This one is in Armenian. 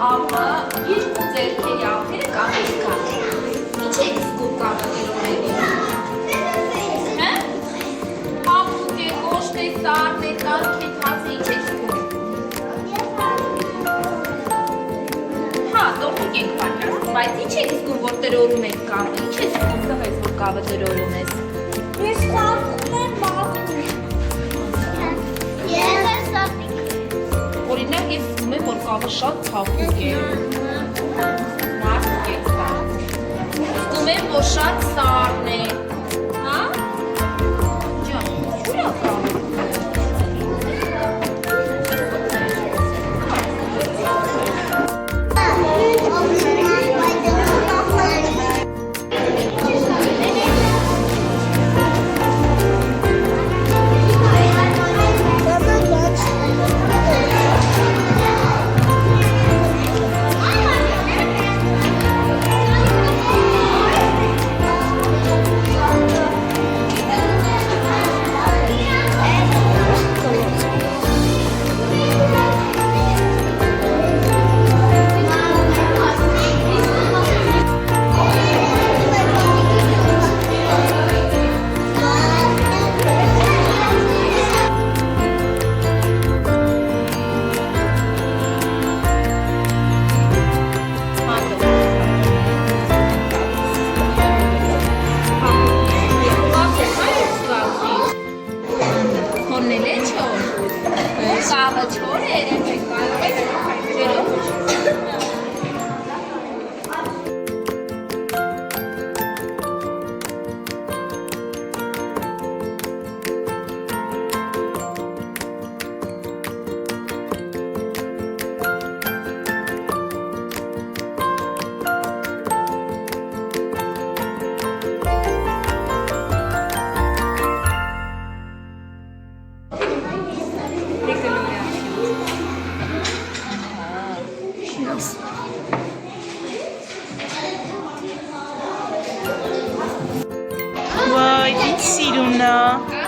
Աղը երկու ձերքերի աղերը կամից կան։ Ինչ եք զգում կամատերոների։ Հա? Հապուկ է, կոշտ է, սարդ է, տանք է, թաց է, ինչ եք զգում։ Հա, տորտիկ եք պատրաստում, բայց ինչ եք զգում, որ տրորում եք կավը, ինչ եք զգում տղես, որ կավը տրորում ես։ Ես խաղում եմ բաղում։ Ես ես սատիկ։ Օրինակ ես զգում եմ, որ կավը շատ ցավուկ է։ Մարդուկ եք կա։ Զգում եմ, որ շատ սարն է։ Հա? Ջան, ուրա կավը։ Կավը չոր է, երեկ կարող եք ջերով։ Vay, ինչ սիրուն է։